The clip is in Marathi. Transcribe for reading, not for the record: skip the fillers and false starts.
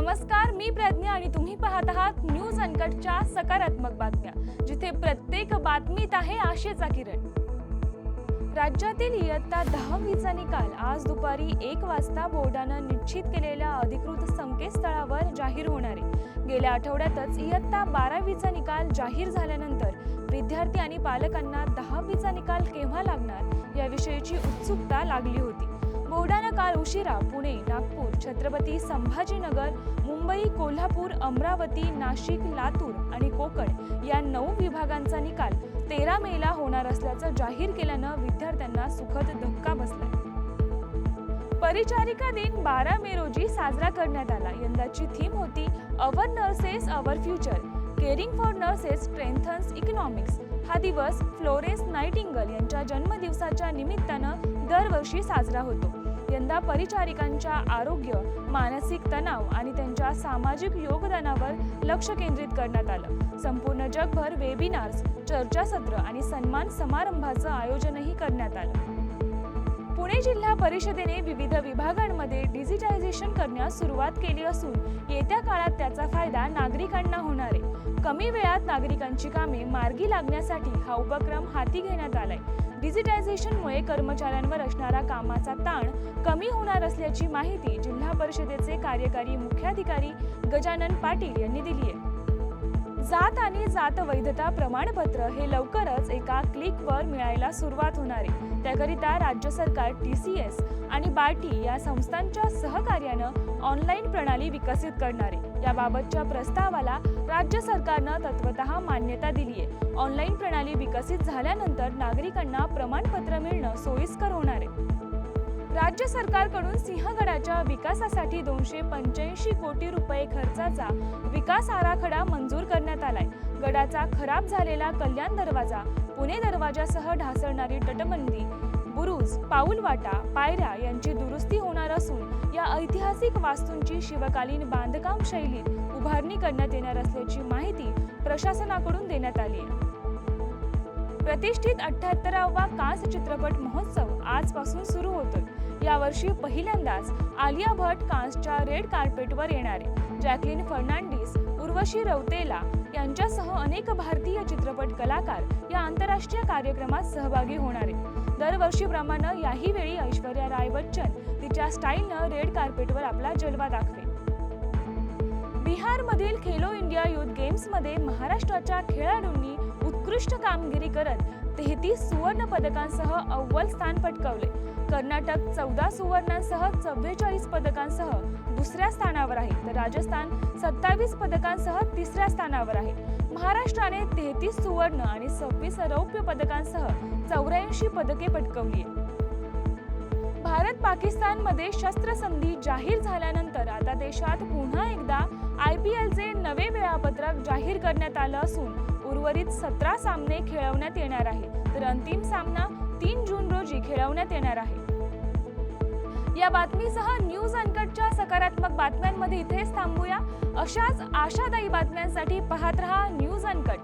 नमस्कार, मी प्रज्ञा आणि तुम्ही पाहत आहात न्यूज अनकटच्या सकारात्मक बातम्या, जिथे प्रत्येक बातमीत आहे आशेचा किरण। राज्यातील इयत्ता 10वीचा निकाल आज दुपारी 1 वाजता बोर्डानं निश्चित केलेल्या अधिकृत संकेतस्थळावर जाहीर होणार आहे। गेल्या आठवड्यातच इयत्ता 12वीचा निकाल जाहीर झाल्यानंतर विद्यार्थी आणि पालकांना 10वीचा निकाल केव्हा लागणार याविषयीची उत्सुकता लागली होती। बोर्डानं काल उशिरा पुणे, नागपूर, छत्रपती संभाजीनगर, मुंबई, कोल्हापूर, अमरावती, नाशिक, लातूर आणि कोकण या 9 विभागांचा निकाल 13 मेला होणार असल्याचं जाहीर केल्यानं विद्यार्थ्यांना सुखद धक्का बसलाय। परिचारिका दिन 12 मे रोजी साजरा करण्यात आला। यंदाची थीम होती our nurses our future, caring for nurses strengthens economics. हा दिवस फ्लोरेन्स नाइटिंगेल यांच्या जन्मदिवसाच्या निमित्तानं दरवर्षी साजरा होतो। यंदा परिचारिकांच्या आरोग्य, मानसिक तणाव आणि त्यांच्या सामाजिक योगदानावर लक्ष केंद्रित करण्यात आलं। संपूर्ण जगभर वेबिनार्स, चर्चासत्र आणि सन्मान समारंभाचं आयोजनही करण्यात आलं। पुणे जिल्हा परिषदेने विविध विभागांमध्ये डिजिटायझेशन करण्यास सुरुवात केली असून येत्या काळात त्याचा फायदा नागरिकांना होणार आहे। कमी वेळात नागरिकांची कामे मार्गी लागण्यासाठी हा उपक्रम हाती घेण्यात आलाय। डिजिटायझेशनमुळे कर्मचाऱ्यांवर असणारा कामाचा ताण कमी होणार असल्याची माहिती जिल्हा परिषदेचे कार्यकारी मुख्याधिकारी गजानन पाटील यांनी दिली आहे। जात आणि जात वैधता प्रमाणपत्र हे लवकरच एका क्लिकवर मिळायला सुरुवात होणार आहे। त्याकरिता राज्य सरकार TCS आणि बार्टी या संस्थांच्या सहकार्यानं ऑनलाईन प्रणाली विकसित करणार आहे। याबाबतच्या प्रस्तावाला राज्य सरकारनं तत्वतः मान्यता दिली आहे। ऑनलाईन प्रणाली विकसित झाल्यानंतर नागरिकांना प्रमाणपत्र मिळणं सोयीस्कर होणार आहे। राज्य सरकारकडून सिंहगडाच्या विकासासाठी 285 कोटी रुपये खर्चाचा विकास आराखडा मंजूर करण्यात आलाय। गडाचा खराब झालेला कल्याण दरवाजा, पुणे दरवाजासह ढासळणारी तटबंदी, बुरुज, पाऊलवाटा, पायऱ्या यांची दुरुस्ती होणार असून या ऐतिहासिक वास्तूंची शिवकालीन बांधकाम शैलीत उभारणी करण्यात येणार असल्याची माहिती प्रशासनाकडून देण्यात आली आहे। प्रतिष्ठित 78वा कांस चित्रपट महोत्सव आजपासून सुरू होतोय। यावर्षी पहिल्यांदाच आलिया भट्ट कांसच्या रेड कार्पेटवर येणार आहे। जॅकलिन फर्नांडिस, उर्वशी रौतेला यांच्यासह अनेक भारतीय चित्रपट कलाकार या आंतरराष्ट्रीय कार्यक्रमात सहभागी होणार आहेत। दरवर्षीप्रमाणे याही वेळी ऐश्वर्या राय बच्चन तिच्या स्टाईलनं रेड कार्पेटवर आपला जलवा दाखवेल। बिहारमधील खेलो इंडिया युथ गेम्समध्ये महाराष्ट्राच्या खेळाडूंनी उत्कृष्ट कामगिरी करत 33 सुवर्ण पदकांसह अव्वल स्थान पटकावले। कर्नाटक 14 सुवर्णांसह 44 पदकांसह दुसऱ्या स्थानावर आहे, तर राजस्थान 27 पदकांसह तिसऱ्या स्थानावर आहे। महाराष्ट्राने 33 सुवर्ण आणि 26 रौप्य पदकांसह 84 पदके पटकावली आहेत। भारत पाकिस्तानमध्ये शस्त्रसंधी जाहीर झाल्यानंतर आता देशात पुन्हा एकदा IPLचे नवे वेळापत्रक जाहीर करण्यात आलं असून उर्वरित 17 सामने खेळवण्यात येणार आहे, तर अंतिम सामना 3 जून रोजी खेळवण्यात येणार आहे। या बातमीसह न्यूज अनकटच्या सकारात्मक बातम्यांमध्ये इथेच थांबूया। अशाच आशादायी बातम्यांसाठी पाहत रहा न्यूज अनकट।